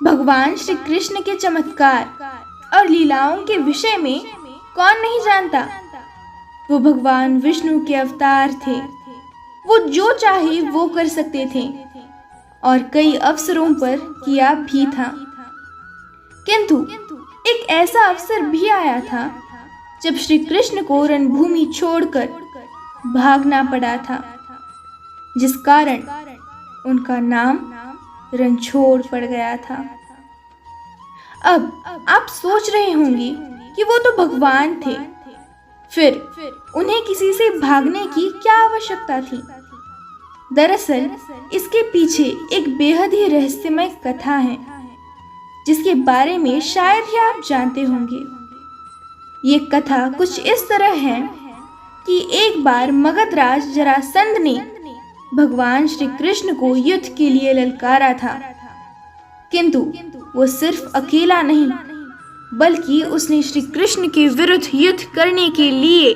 भगवान श्री कृष्ण के चमत्कार और लीलाओं के विषय में कौन नहीं जानता। वो भगवान विष्णु के अवतार थे। वो जो चाहे वो कर सकते थे और कई अवसरों पर किया भी था। किंतु एक ऐसा अवसर भी आया था जब श्री कृष्ण को रणभूमि छोड़कर भागना पड़ा था, जिस कारण उनका नाम रणछोड़ पड़ गया था। अब आप सोच रहे होंगे कि वो तो भगवान थे, फिर उन्हें किसी से भागने की क्या आवश्यकता थी। दरअसल इसके पीछे एक बेहद ही रहस्यमय कथा है, जिसके बारे में शायद ही आप जानते होंगे। ये कथा कुछ इस तरह है कि एक बार मगधराज जरासंध ने भगवान श्री कृष्ण को युद्ध के लिए ललकारा था। किंतु वो सिर्फ अकेला नहीं, बल्कि उसने श्री कृष्ण के विरुद्ध युद्ध करने के लिए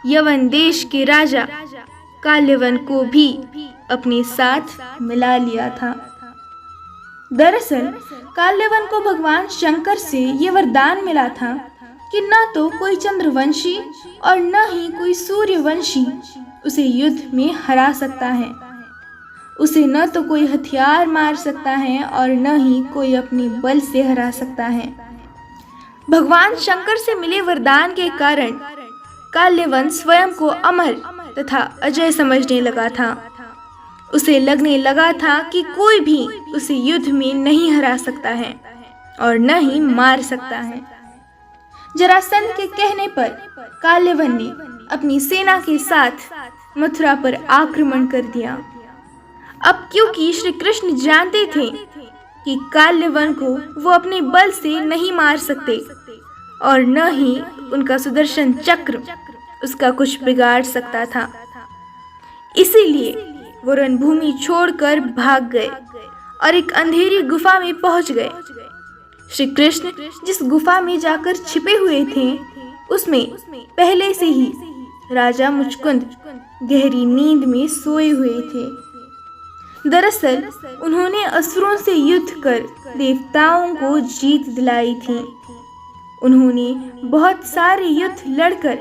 यवन देश के राजा काल्यवन को भी अपने साथ मिला लिया था। दरअसल काल्यवन को भगवान शंकर से ये वरदान मिला था कि न तो कोई चंद्रवंशी और न ही कोई सूर्यवंशी उसे युद्ध में हरा सकता है। उसे न तो कोई हथियार मार सकता है और न ही कोई अपने बल से हरा सकता है। भगवान शंकर से मिले वरदान के कारण काल्यवन स्वयं को अमर तथा अजय समझने लगा था। उसे लगने लगा था कि कोई भी उसे युद्ध में नहीं हरा सकता है और न ही मार सकता है। जरासंध के कहने पर काल्यवन ने अपनी सेना के साथ मथुरा पर आक्रमण कर दिया। अब क्योंकि श्री कृष्ण जानते थे कि काल्यवन को वो अपने बल से नहीं मार सकते और न ही उनका सुदर्शन चक्र उसका कुछ बिगाड़ सकता था, इसीलिए वो रणभूमि छोड़कर भाग गए और एक अंधेरी गुफा में पहुंच गए। श्री कृष्ण जिस गुफा में जाकर छिपे हुए थे, उसमें पहले से ही राजा मुचकुंद गहरी नींद में सोए हुए थे। दरअसल उन्होंने असुरों से युद्ध कर देवताओं को जीत दिलाई थी। उन्होंने बहुत सारे युद्ध लड़कर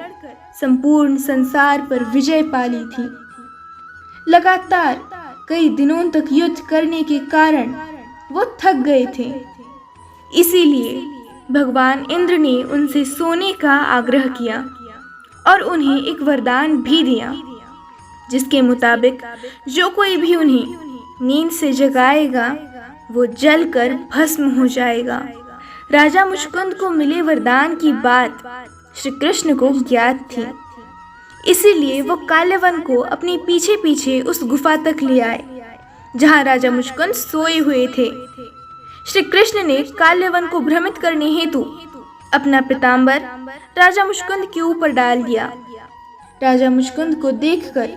संपूर्ण संसार पर विजय पाली थी। लगातार कई दिनों तक युद्ध करने के कारण वो थक गए थे। इसीलिए भगवान इंद्र ने उनसे सोने का आग्रह किया और उन्हें एक वरदान भी दिया, जिसके मुताबिक जो कोई भी उन्हें नींद से जगाएगा वो जलकर भस्म हो जाएगा। राजा मुचकुंद को मिले वरदान की बात श्री कृष्ण को ज्ञात थी, इसीलिए वो काल्यवन को अपने पीछे पीछे उस गुफा तक ले आए जहां राजा मुचकुंद सोए हुए थे। श्री कृष्ण ने काल्यवन को भ्रमित करने हेतु अपना पीताम्बर राजा मुचकुंद के ऊपर डाल दिया। राजा मुचकुंद को देखकर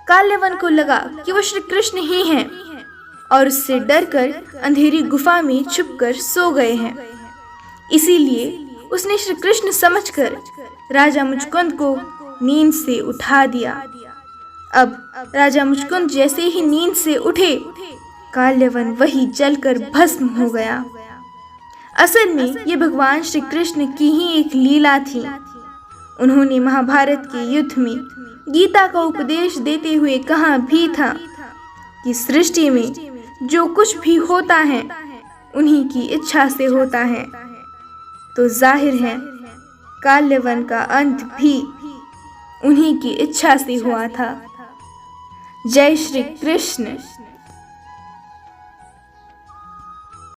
काल्यवन को लगा कि वो श्री कृष्ण ही हैं और उससे डरकर अंधेरी गुफा में छुपकर सो गए हैं। इसीलिए उसने श्री कृष्ण समझकर राजा मुचकुंद को नींद से उठा दिया। अब राजा मुचकुंद जैसे ही नींद से उठे, काल्यवन वही जलकर भस्म हो गया। असल में ये भगवान श्री कृष्ण की ही एक लीला थी। उन्होंने महाभारत के युद्ध में गीता का उपदेश देते हुए कहा भी था कि सृष्टि में जो कुछ भी होता है उन्हीं की इच्छा से होता है। तो जाहिर है काल्यवन का अंत भी उन्हीं की इच्छा से हुआ था। जय श्री कृष्ण।